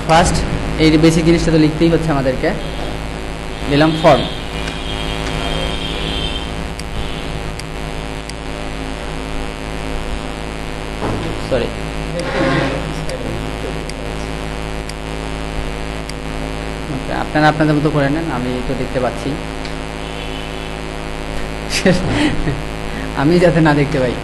First এই basic জিনিসটা তো লিখতেই হচ্ছে আমাদেরকে। দিলাম ফর্ম। সরি, আপনারা আপনাদের মতো করে নেন, আমি তো দেখতে পাচ্ছি। আমি যাতে না দেখতে পাই।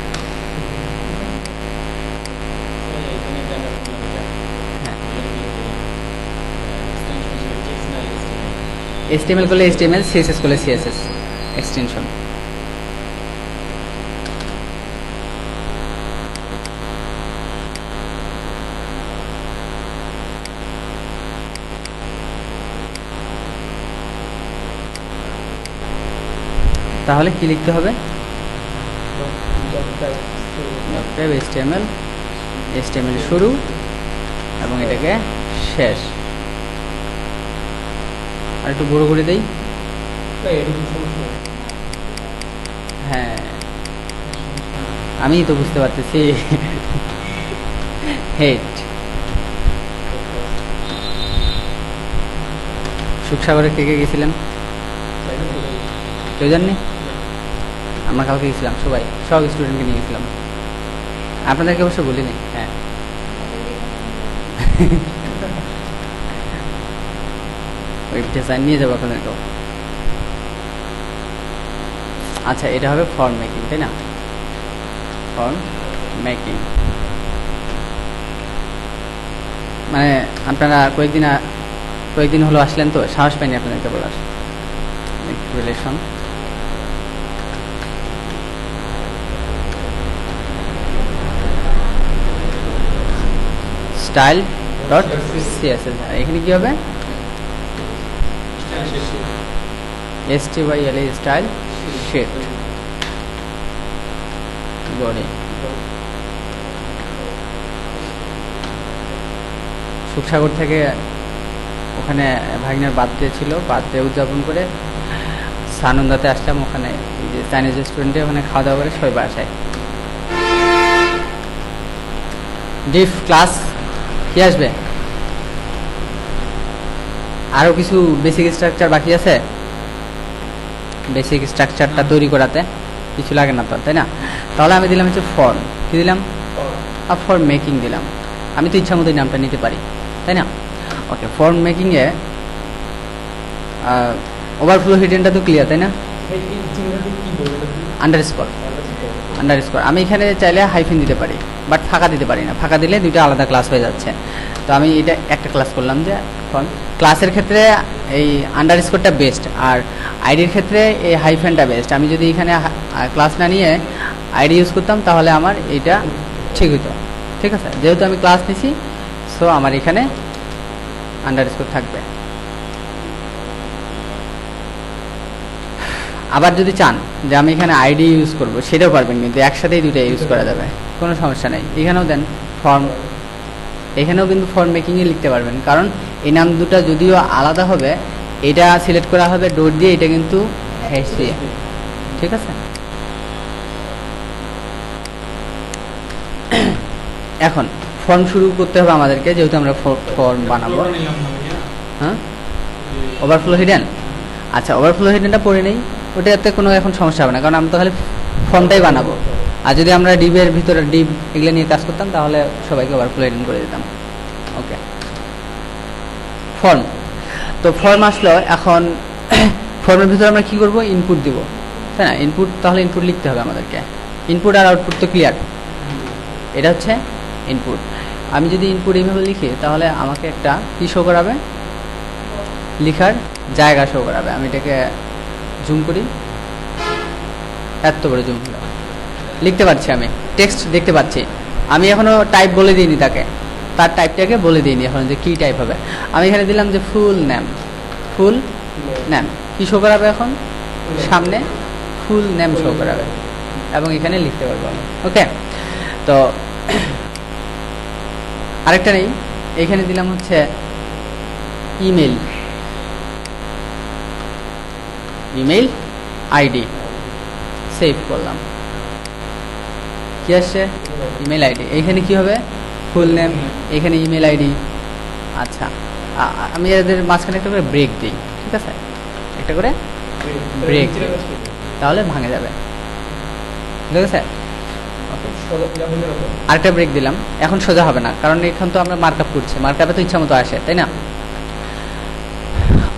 HTML করলে HTML, CSS করলে CSS এক্সটেনশন। তাহলে কি লিখতে হবে? HTML, HTML শুরু এবং এটাকে শেষ। আর একটু বড় করে দেই। হ্যাঁ, আমি তো বুঝতে পারতেছি। হেড। সুখসাগরে কে কে গেছিলেন? কেউ জাননি? আমরা কালকে গেছিলাম, সব স্টুডেন্টকে নিয়ে গেছিলাম। আপনাদেরকে অবশ্য বলিনি। হ্যাঁ, ওই ডিজাইন নিয়ে যাবো আপনাদেরকেও। আচ্ছা, এটা হবে ফর্ম মেকিং, তাই না? ফর্ম মেকিং মানে আপনারা কয়েকদিন হলো আসলেন, তো সাহস পাইনি আপনাদেরকে বলার। Relation style dot CSS. এখানে কি হবে? STYL style shade body. Sukhsagar থেকে ওখানে ভাগিনার বার্থডে ছিল, বার্থডে উদযাপন করে সানন্দাতে আসলাম। ওখানে এই যে চাইনিজ রেস্টুরেন্টে ওখানে খাওয়া দাওয়া করে সবাই বাসায়। ডিফ ক্লাস কি আসবে? আরো কিছু বেসিক স্ট্রাকচার বাকি আছে। বেসিক স্ট্রাকচারটা তৈরি করাতে কিছু লাগে না তো, তাই না? তাহলে আমি দিলাম হচ্ছে ফর্ম। কি দিলাম? ফর্ম মেকিং দিলাম। আমি তো ইচ্ছা মতোই নামটা নিতে পারি, তাই না? ওকে, ফর্ম মেকিংয়ে ওভারফ্লো হিডেনটা তো ক্লিয়ার, তাই না? আন্ডারস্কোর। আমি এখানে চাইলে হাইফেন দিতে পারি, বাট ফাঁকা দিতে পারি না। ফাঁকা দিলে দুইটা আলাদা ক্লাস হয়ে যাচ্ছে। তো আমি এটা একটা ক্লাস করলাম যে ক্লাসের ক্ষেত্রে এই আন্ডারস্কোরটা বেস্ট, আর আইডির ক্ষেত্রে এই হাইফেনটা বেস্ট। আমি যদি এখানে ক্লাস না নিয়ে আইডি ইউজ করতাম তাহলে আমার এইটা ঠিক হতো। ঠিক আছে, যেহেতু আমি ক্লাস নিছি, সো আমার এখানে আন্ডারস্কোর থাকবে। আবার যদি চান যে আমি এখানে আইডি ইউজ করব, সেটাও পারবেন, কিন্তু একসাথেই দুটো ইউজ করা যাবে, কোনো সমস্যা নেই। এখানেও দেন ফর্ম, এখানেও কিন্তু ফর্ম মেকিংয়ে লিখতে পারবেন, কারণ এই নাম দুটো যদিও আলাদা হবে, এটা সিলেক্ট করা হবে ডট দিয়ে, এটা কিন্তু হ্যাশ দিয়ে। ঠিক আছে, এখন ফর্ম শুরু করতে হবে আমাদেরকে, যেহেতু আমরা ফর্ম বানাবো। হ্যাঁ, ওভারফ্লো হিডেন। আচ্ছা, ওভারফ্লো হিডেনটা পড়ে নেই, ওটাতে কোনো এখন সমস্যা হবে না, কারণ আমরা তো খালি ফর্মটাই বানাবো। আর যদি আমরা ডিবের ভিতরে ডিব এগুলো নিয়ে কাজ করতাম, তাহলে সবাইকে ওভারফ্লো হিডেন করে দিতাম। ওকে, ফর্ম। তো ফর্ম আসলো, এখন ফর্মের ভিতরে আমরা কি করব? ইনপুট দিব, তাই না? ইনপুট, তাহলে ইনপুট লিখতে হবে আমাদেরকে। ইনপুট আর আউটপুট তো ক্লিয়ার, এটা হচ্ছে ইনপুট। আমি যদি ইনপুট এইভাবে লিখি, তাহলে আমাকে একটা কি শো করাবে? লিখার জায়গা শো করাবে। আমি এটাকে জুম করি, এত বড় জুম হলো, লিখতে পারছি, আমি টেক্সট দেখতে পাচ্ছি। আমি এখনো টাইপ বলে দিইনি তাকে, তার টাইপটাকে বলে দিইনি এখন যে কি টাইপ হবে। আমি এখানে দিলাম যে ফুল নেম। ফুল নেম কি শো করাবে? এখন সামনে ফুল নেম শো করাবে, এবং এখানে লিখতে পারবো আমি। ওকে, তো আরেকটা নেই, এখানে দিলাম হচ্ছে ইমেল, ইমেল আইডি। সেভ করলাম, কি আসছে? Email ID. এইখানে কি হবে? ফুল নেম, এখানে ইমেল আইডি, আচ্ছা, আমি এদের মাঝখানে একটা করে ব্রেক দিই, ঠিক আছে, একটা করে ব্রেক দিই, তাহলে ভাঙে যাবে, ঠিক আছে। আরেকটা ব্রেক দিলাম, এখন সোজা হবে না, কারণ এখন তো আমরা মার্কআপ করছি, মার্কআপে তো ইচ্ছা মতো আসে, তাই না?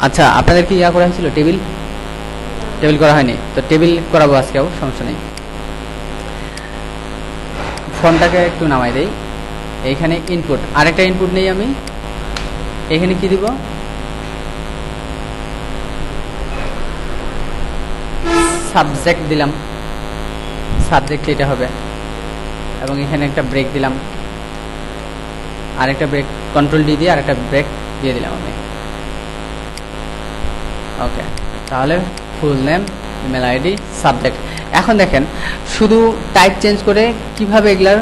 আচ্ছা, আপনাদের কি করা হয়েছিল? টেবিল করা হয়নি, তো টেবিল করাবো আজকেও, সমস্যা নেই। ফর্মটাকে একটু নামাই দেই। এইখানে ইনপুট, আরেকটা ইনপুট নেই আমি, এখানে কি দিব? সাবজেক্ট দিলাম, সাবজেক্ট এটা হবে, এবং এখানে একটা ব্রেক দিলাম, আরেকটা ব্রেক, কন্ট্রোল ডি দিয়ে আরেকটা ব্রেক দিয়ে দিলাম আমি। ওকে, তাহলে full name, email ID, subject. এখন দেখেন শুধু টাইপ চেঞ্জ করে কিভাবে এগুলার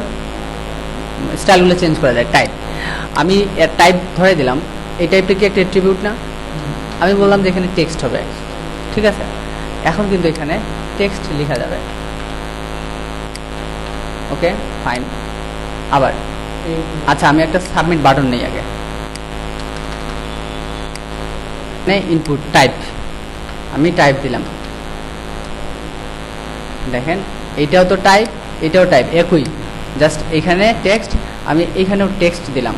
স্টাইলগুলো চেঞ্জ করা যায়। টাইপ, আমি এর টাইপ ধরে দিলাম, এই টাইপটা কি একটা অ্যাট্রিবিউট না? আমি বললাম যে এখানে টেক্সট হবে, ঠিক আছে। এখন কিন্তু এখানে টেক্সট লেখা যাবে। ওকে, ফাইন। আবার আচ্ছা, আমি একটা সাবমিট বাটন নেই আগে, ইনপুট টাইপ, আমি টাইপ দিলাম, দেখেন এইটাও তো টাইপ, এটাও টাইপ, একই, জাস্ট এখানে টেক্সট, আমি এখানেও টেক্সট দিলাম,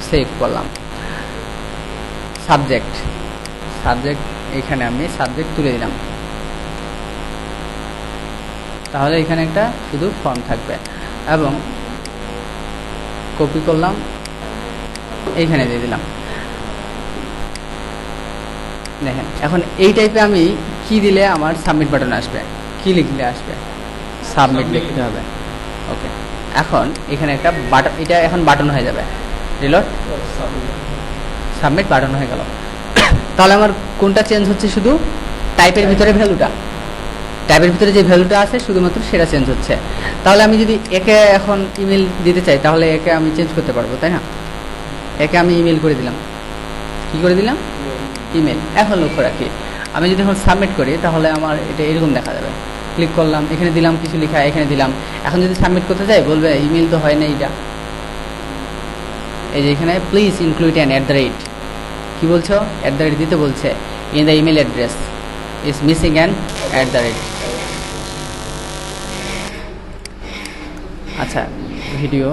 সেভ করলাম। সাবজেক্ট, এখানে আমি সাবজেক্ট তুলে দিলাম, তাহলে এখানে একটা শুধু ফর্ম থাকবে, এবং কপি করলাম, এইখানে দিয়ে দিলাম। দেখেন এখন এই টাইপে আমি কি দিলে আমার সাবমিট বাটন আসবে, কি লিখলে আসবে? সাবমিট লিখতে হবে। ওকে, এখন এখানে একটা বাটন, এটা এখন বাটন হয়ে যাবে, রিলোড, সাবমিট বাটন হয়ে গেল। তাহলে আমার কোনটা চেঞ্জ হচ্ছে? শুধু টাইপের ভিতরে ভ্যালুটা, টাইপের ভিতরে যে ভ্যালুটা আছে শুধুমাত্র সেটা চেঞ্জ হচ্ছে। তাহলে আমি যদি একে এখন ইমেল দিতে চাই, তাহলে একে আমি চেঞ্জ করতে পারবো, তাই না? একে আমি ইমেল করে দিলাম, কি করে দিলাম? ইমেল। এখন লক্ষ্য রাখি, আমি যদি এখন সাবমিট করি তাহলে আমার এটা এরকম দেখা যাবে। ক্লিক করলাম, এখানে দিলাম কিছু লেখা, এখানে দিলাম। এখন যদি সাবমিট করতে যাই বলবে ইমেল তো হয় না এইটা, এই যে এখানে প্লিজ ইনক্লুড অ্যান @ কি বলছো? @ দিতে বলছে, in the email address is missing an @। আচ্ছা, ভিডিও